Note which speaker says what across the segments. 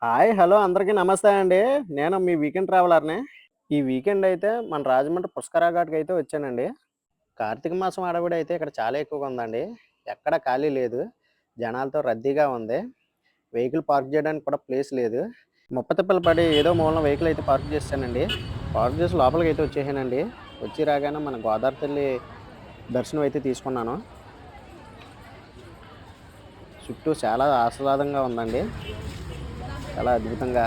Speaker 1: Hi! Hello! అందరికీ నమస్తే అండి. నేను మీ వీకెండ్ ట్రావెలర్‌ని. ఈ వీకెండ్ అయితే మన రాజమండ్రి పుష్కర ఘాట్‌కైతే వచ్చానండి. కార్తీక మాసం హడావిడి అయితే ఇక్కడ చాలా ఎక్కువగా ఉందండి. ఎక్కడ ఖాళీ లేదు. జనాలతో రద్దీగా ఉంది. వెహికల్ పార్క్ చేయడానికి కూడా ప్లేస్ లేదు. ముప్పతిప్పలు పడి ఏదో మూలన వెహికల్ అయితే పార్క్ చేసేసానండి. పార్క్ చేసి లోపలికైతే వచ్చేసానండి. వచ్చి రాగానే మన గోదావరి తల్లి దర్శనం అయితే తీసుకున్నాను. చుట్టూ చాలా ఆహ్లాదంగా ఉందండి. చాలా అద్భుతంగా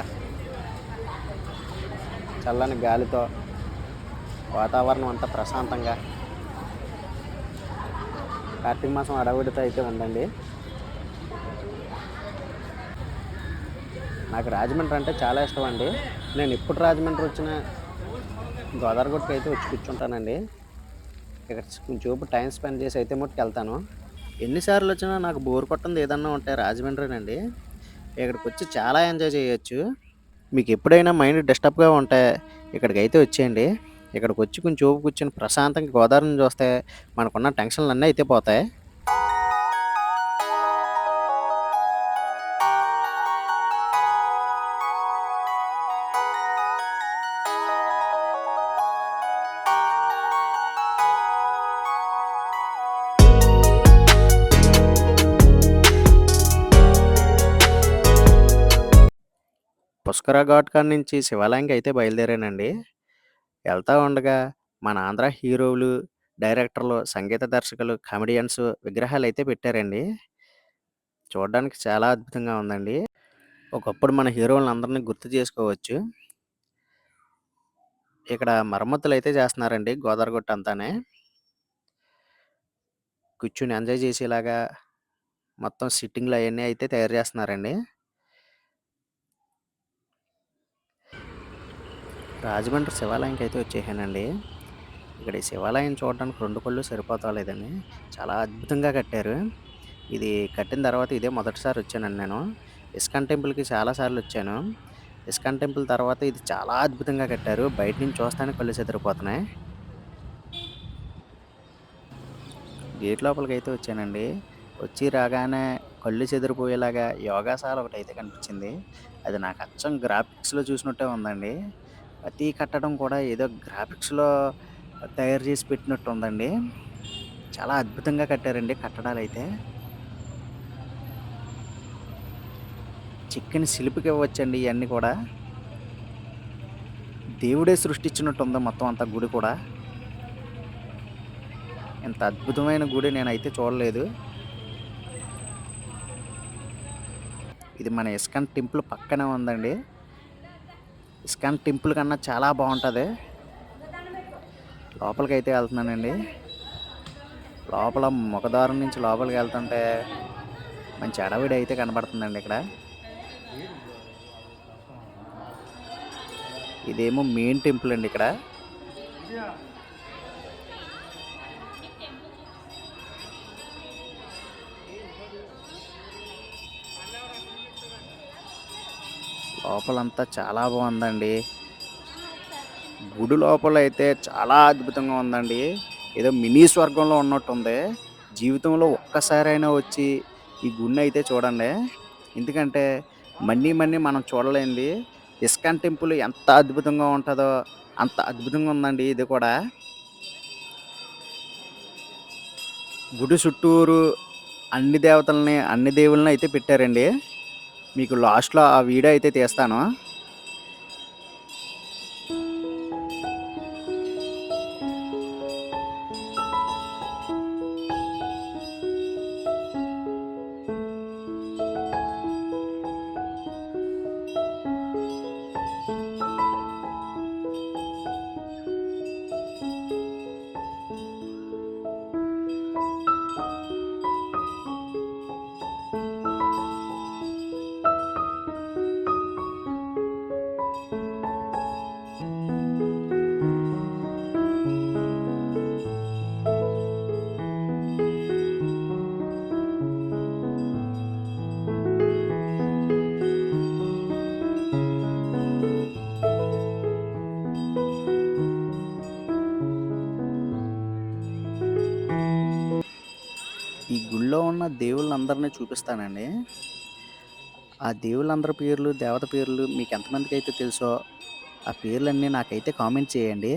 Speaker 1: చల్లని గాలితో వాతావరణం అంతా ప్రశాంతంగా కార్తీక మాసం హడావిడితో అయితే ఉందండి. నాకు రాజమండ్రి అంటే చాలా ఇష్టం అండి. నేను ఎప్పుడు రాజమండ్రి వచ్చినా గోదావరి గట్టుకైతే వచ్చి కూర్చుంటానండి. ఇక్కడ కొంచెంసేపు టైం స్పెండ్ చేసి అయితే మట్టుకెళ్తాను. ఎన్ని సార్లు వచ్చినా నాకు బోర్ కొట్టనిది ఏదన్నా ఉంటే రాజమండ్రేనండి. ఇక్కడికొచ్చి చాలా ఎంజాయ్ చేయొచ్చు. మీకు ఎప్పుడైనా మైండ్ డిస్టర్బ్‌గా ఉంటే ఇక్కడికైతే వచ్చేయండి. ఇక్కడికొచ్చి కొంచెంసేపు కూర్చొని ప్రశాంతంగా గోదావరిని చూస్తే మనకున్న టెన్షన్‌లన్నీ అయితే పోతాయి. పుష్కర ఘాట్ కాడ నుంచి శివాలయంకి అయితే బయలుదేరానండి. ఎళ్తా ఉండగా మన ఆంధ్ర హీరోలు, డైరెక్టర్లు, సంగీత దర్శకులు, కామెడియన్స్ విగ్రహాలైతే పెట్టారండి. చూడడానికి చాలా అద్భుతంగా ఉందండి. ఒకప్పుడు మన హీరోలనందరిని గుర్తు చేసుకోవచ్చు. ఇక్కడ మరమ్మతులైతే చేస్తన్నారండి గోదావరి గట్టంతానే. కూర్చొని ఎంజాయ్ చేసేలాగా మొత్తం సిట్టింగ్‌లు అయన్నీ అయితే తయారు చేస్తన్నారండి. రాజమండ్రి శివాలయంకైతే వచ్చేసానండి. ఇక్కడ ఈ శివాలయం చూడడానికి 2 కళ్ళు సరిపోతాలేదండి. చాలా అద్భుతంగా కట్టారు. ఇది కట్టిన తర్వాత ఇదే మొదటిసారి వచ్చానండి నేను. ఇస్కాన్ టెంపుల్‌కి చాలా సార్లొచ్చాను. ఇస్కాన్ టెంపుల్ తర్వాత ఇది చాలా అద్భుతంగా కట్టారు. బయట నుంచి చూస్తానే కళ్ళు చెదిరిపోతున్నాయి. గేట్ లోపలికైతే వచ్చానండి. వచ్చి రాగానే కళ్ళు చెదిరిపోయేలాగా యోగాశాల ఒకటైతే కనిపించింది. అది నాకు అచ్చం గ్రాఫిక్స్‌లో చూసినట్టే ఉందండి. ప్రతి కట్టడం కూడా ఏదో గ్రాఫిక్స్‌లో తయారు చేసి పెట్టినట్టు ఉందండి. చాలా అద్భుతంగా కట్టారండి కట్టడాలైతే. చెక్కిన శిల్పికివ్వచ్చండి ఇయన్నీ కూడా. దేవుడే సృష్టించినట్టుంది మొత్తం అంతా గుడి కూడా. ఇంత అద్భుతమైన గుడి నేనైతే చూడలేదు. ఇది మన ఇస్కాన్ టెంపుల్ పక్కనే ఉందండి. ఇస్కాన్ టెంపుల్ కన్నా చాలా బావుంటది. లోపలికైతే ఎళ్తున్నానండి. లోపల ముఖద్వారం నుంచి లోపలికెళ్తుంటే మంచి అడవిడి అయితే కనబడుతుందండి ఇక్కడ. ఇదేమో మెయిన్ టెంపుల్ అండి ఇక్కడ. లోపలంతా చాలా బావుందండి. గుడి లోపలైతే చాలా అద్భుతంగా ఉందండి. ఏదో మినీ స్వర్గంలో ఉన్నట్టుంది. జీవితంలో ఒక్కసారైనా వచ్చి ఈ గుడినైతే చూడండి. ఎందుకంటే మన్నీ మన్నీ మనం చూడలేనిది ఇస్కాన్ టెంపుల్ ఎంత అద్భుతంగా ఉంటదో అంత అద్భుతంగా ఉందండి ఇది కూడా. గుడి చుట్టూరు అన్ని దేవతల్ని, అన్ని దేవుళ్ళని అయితే పెట్టారండి. మీకు లాస్ట్‌లో ఆ వీడియో అయితే తీస్తాను. ఈ గుడిలో ఉన్న దేవుళ్ళందరిని చూపిస్తానండి.
Speaker 2: ఆ దేవుళ్ళందరి పేర్లు, దేవత పేర్లు మీకెంతమందికైతే తెలుసో, ఆ పేర్లన్నీ నాకైతే కామెంట్ చేయండి.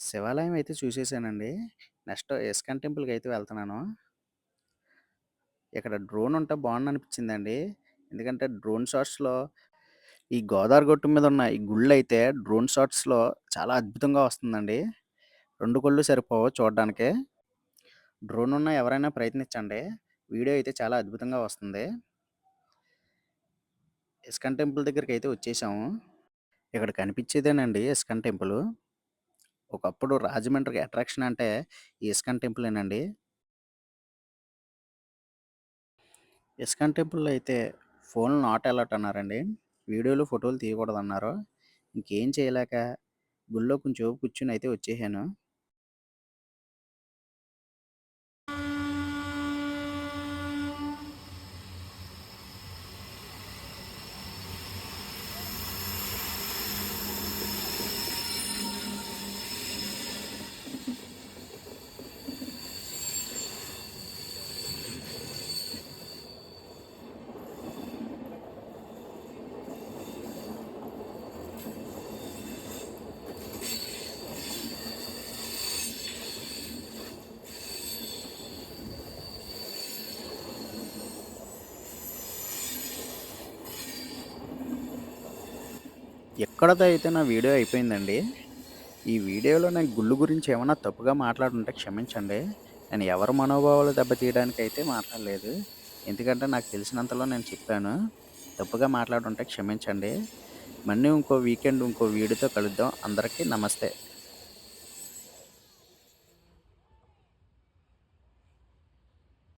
Speaker 2: శివాలయం అయితే చూసేసానండి. నెక్స్ట్ ఇస్కాన్ టెంపుల్‌కి అయితే వెళ్తున్నాను. ఇక్కడ డ్రోన్ ఉంటే బాగుండనిపించిందండి. ఎందుకంటే డ్రోన్ షాట్స్‌లో ఈ గోదావరి గట్టు మీద ఉన్న ఈ గుళ్ళైతే డ్రోన్ షాట్స్‌లో చాలా అద్భుతంగా వస్తుందండి. 2 కళ్ళు సరిపోవు చూడడానికి. డ్రోన్ ఉన్న ఎవరైనా ప్రయత్నించండి. వీడియో అయితే చాలా అద్భుతంగా వస్తుంది. ఇస్కాన్ టెంపుల్ దగ్గరికైతే వచ్చేసాము. ఇక్కడ కనిపించేదేనండి ఇస్కాన్ టెంపులు. ఒకప్పుడు రాజమండ్రికి అట్రాక్షన్ అంటే ఈ ఇస్కాన్ టెంపులేనండి. ఇస్కాన్ టెంపుల్‌లో అయితే ఫోన్‌లు నాట్ అలౌట్ అన్నారండి. వీడియోలు, ఫోటోలు తీయకూడదన్నారు. ఇంకేం చేయలేక గుళ్ళో కొంచెం కూర్చొని అయితే వచ్చేసాను. ఎక్కడితో అయితే నా వీడియో అయిపోయిందండి. ఈ వీడియోలో నేను గుళ్ళు గురించి ఏమన్నా తప్పుగా మాట్లాడుంటే క్షమించండి. నేను ఎవరి మనోభావాలు దెబ్బతీయడానికైతే మాట్లాడలేదు. ఎందుకంటే నాకు తెలిసినంతలో నేను చెప్పాను. తప్పుగా మాట్లాడుంటే క్షమించండి. మళ్ళీ ఇంకో వీకెండ్ ఇంకో వీడియోతో కలుద్దాం. అందరికీ నమస్తే.